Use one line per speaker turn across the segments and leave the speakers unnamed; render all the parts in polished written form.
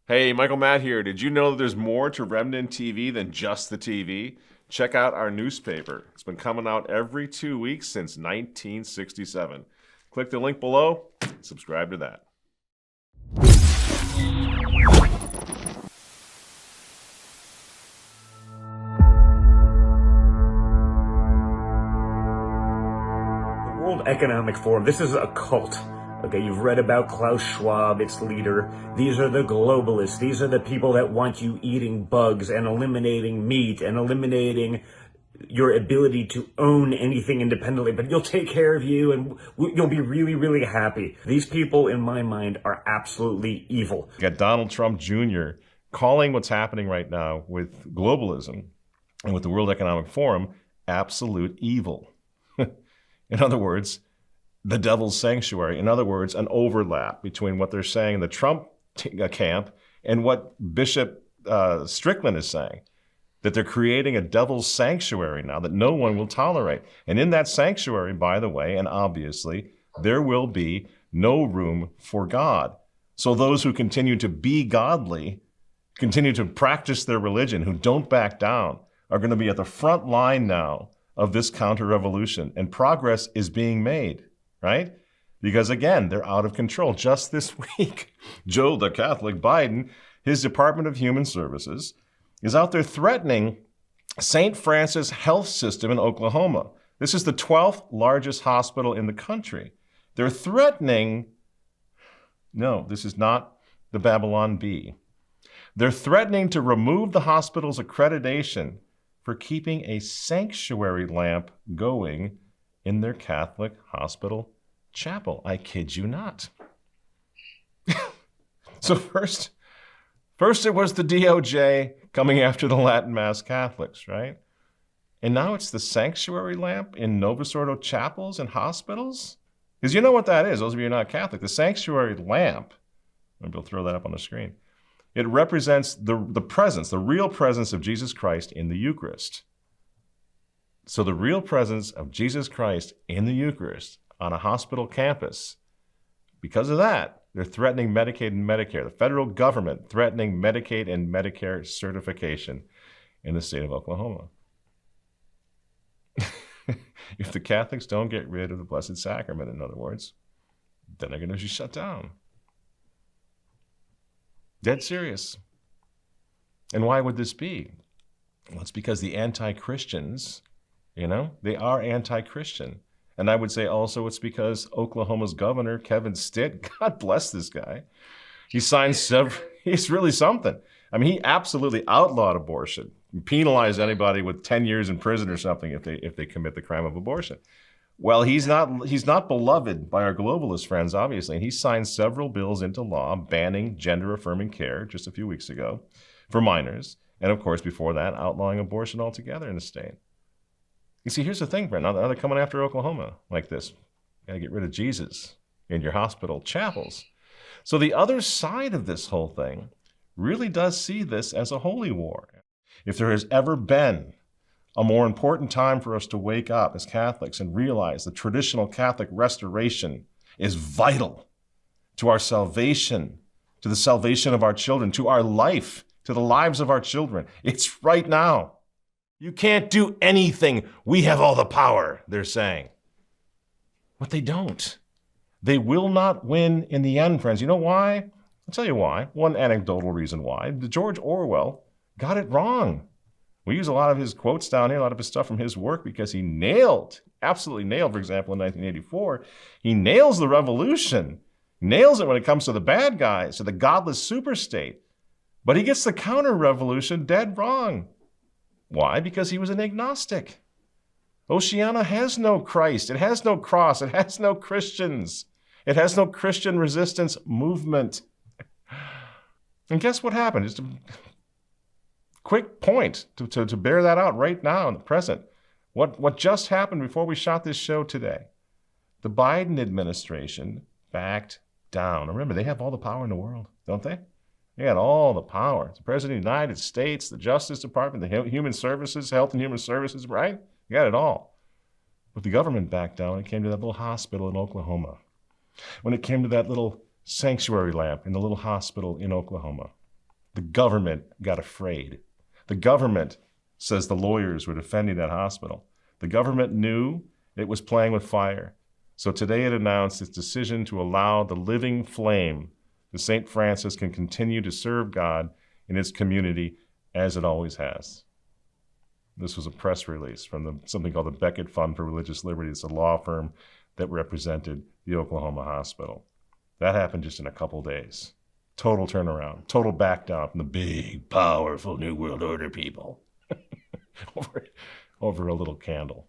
Hey, Michael Matt here. Did you know that there's more to Remnant TV than just the TV? Check out our newspaper. It's been coming out every 2 weeks since 1967. Click the link below, subscribe to that.
The World Economic Forum, this is a cult. Okay, you've read about Klaus Schwab, its leader. These are the globalists. These are the people that want you eating bugs and eliminating meat and eliminating your ability to own anything independently, but you'll take care of you and you'll be really, really happy. These people, in my mind, are absolutely evil.
You got Donald Trump Jr. calling what's happening right now with globalism and with the World Economic Forum absolute evil. In other words, the devil's sanctuary. In other words, an overlap between what they're saying in the Trump camp and what Bishop Strickland is saying, that they're creating a devil's sanctuary now that no one will tolerate. And in that sanctuary, by the way, and obviously, there will be no room for God. So those who continue to be godly, continue to practice their religion, who don't back down, are going to be at the front line now of this counter-revolution. And progress is being made. Right? Because again, they're out of control. Just this week, Joe the Catholic Biden, his Department of Human Services, is out there threatening St. Francis Health System in Oklahoma. This is the 12th largest hospital in the country. They're threatening, no, this is not the Babylon Bee. They're threatening to remove the hospital's accreditation for keeping a sanctuary lamp going in their Catholic hospital chapel. I kid you not. So first it was the DOJ coming after the Latin Mass Catholics, right? And now it's the sanctuary lamp in Novus Ordo chapels and hospitals? Because you know what that is, those of you who are not Catholic. The sanctuary lamp, maybe I'll throw that up on the screen. It represents the presence, the real presence of Jesus Christ in the Eucharist. So the real presence of Jesus Christ in the Eucharist on a hospital campus, because of that, they're threatening Medicaid and Medicare. The federal government threatening Medicaid and Medicare certification in the state of Oklahoma. If the Catholics don't get rid of the Blessed Sacrament, in other words, then they're going to be shut down. Dead serious. And why would this be? Well, it's because the anti-Christians, they are anti-Christian. And I would say also it's because Oklahoma's governor, Kevin Stitt, God bless this guy, he signed he's really something. I mean, he absolutely outlawed abortion, penalized anybody with 10 years in prison or something if they commit the crime of abortion. Well, he's not beloved by our globalist friends, obviously, and he signed several bills into law banning gender-affirming care just a few weeks ago for minors. And of course, before that, outlawing abortion altogether in the state. You see, here's the thing, Brent. Now they're coming after Oklahoma like this. You got to get rid of Jesus in your hospital chapels. So the other side of this whole thing really does see this as a holy war. If there has ever been a more important time for us to wake up as Catholics and realize the traditional Catholic restoration is vital to our salvation, to the salvation of our children, to our life, to the lives of our children, it's right now. You can't do anything. We have all the power, they're saying. But they don't. They will not win in the end, friends. You know why? I'll tell you why. One anecdotal reason why. George Orwell got it wrong. We use a lot of his quotes down here, a lot of his stuff from his work, because he absolutely nailed, for example, in 1984, he nails the revolution, nails it when it comes to the bad guys, to the godless superstate. But he gets the counter-revolution dead wrong. Why? Because he was an agnostic. Oceania has no Christ. It has no cross. It has no Christians. It has no Christian resistance movement. And guess what happened? Just a quick point to bear that out right now in the present. What just happened before we shot this show today? The Biden administration backed down. Remember, they have all the power in the world, don't they? They got all the power. The President of the United States, the Justice Department, the Human Services, Health and Human Services, right? You got it all. But the government backed down when it came to that little hospital in Oklahoma. When it came to that little sanctuary lamp in the little hospital in Oklahoma. The government got afraid. The government says the lawyers were defending that hospital. The government knew it was playing with fire. So today it announced its decision to allow the living flame that St. Francis can continue to serve God in its community as it always has. This was a press release from something called the Beckett Fund for Religious Liberty. It's a law firm that represented the Oklahoma hospital. That happened just in a couple days. Total turnaround, total back down from the big, powerful New World Order people over a little candle,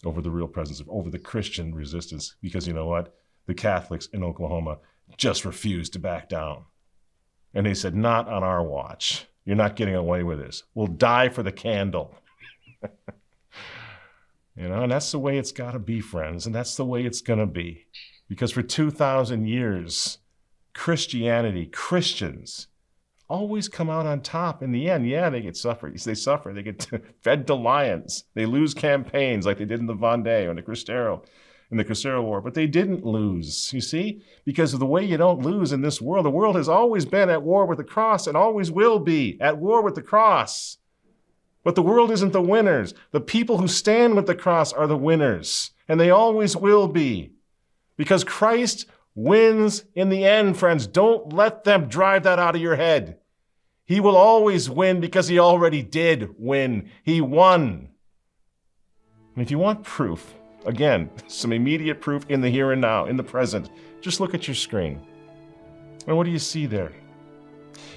over the real presence over the Christian resistance. Because you know what? The Catholics in Oklahoma just refused to back down. And they said, not on our watch. You're not getting away with this. We'll die for the candle. And that's the way it's got to be, friends. And that's the way it's going to be. Because for 2,000 years, Christians always come out on top in the end. Yeah, they suffer. They get fed to lions. They lose campaigns like they did in the Vendée or in the Cristero War. But they didn't lose, you see? Because of the way you don't lose in this world. The world has always been at war with the cross and always will be at war with the cross. But the world isn't the winners. The people who stand with the cross are the winners. And they always will be. Because Christ wins in the end, friends. Don't let them drive that out of your head. He will always win because he already did win. He won. And if you want proof, again, some immediate proof in the here and now, in the present, just look at your screen. And what do you see there?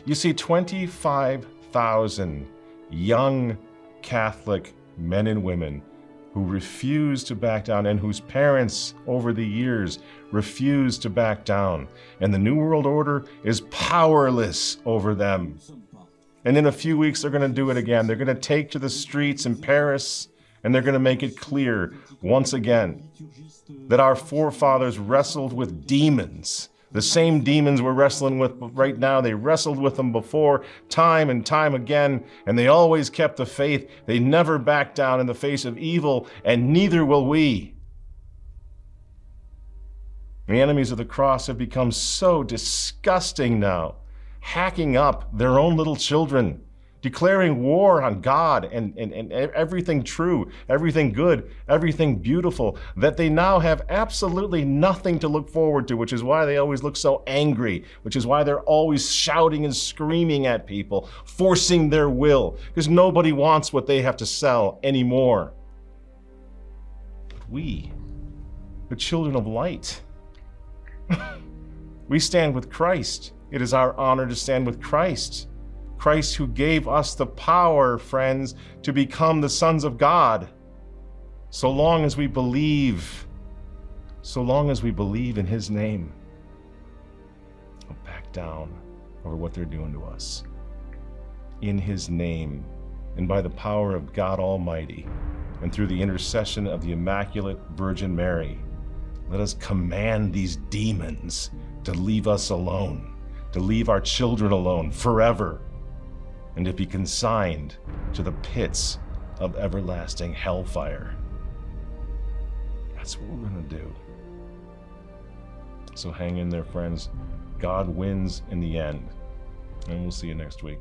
You see 25,000 young Catholic men and women who refuse to back down and whose parents over the years refused to back down. And the New World Order is powerless over them. And in a few weeks, they're going to do it again. They're going to take to the streets in Paris and they're going to make it clear once again that our forefathers wrestled with demons. The same demons we're wrestling with right now, they wrestled with them before, time and time again, and they always kept the faith. They never backed down in the face of evil, and neither will we. The enemies of the cross have become so disgusting now, hacking up their own little children, declaring war on God and everything true, everything good, everything beautiful, that they now have absolutely nothing to look forward to, which is why they always look so angry, which is why they're always shouting and screaming at people, forcing their will, because nobody wants what they have to sell anymore. But we, the children of light, we stand with Christ. It is our honor to stand with Christ. Christ who gave us the power, friends, to become the sons of God. So long as we believe in his name, we'll back down over what they're doing to us. In his name, and by the power of God Almighty, and through the intercession of the Immaculate Virgin Mary, let us command these demons to leave us alone, to leave our children alone forever, and to be consigned to the pits of everlasting hellfire. That's what we're going to do. So hang in there, friends. God wins in the end. And we'll see you next week.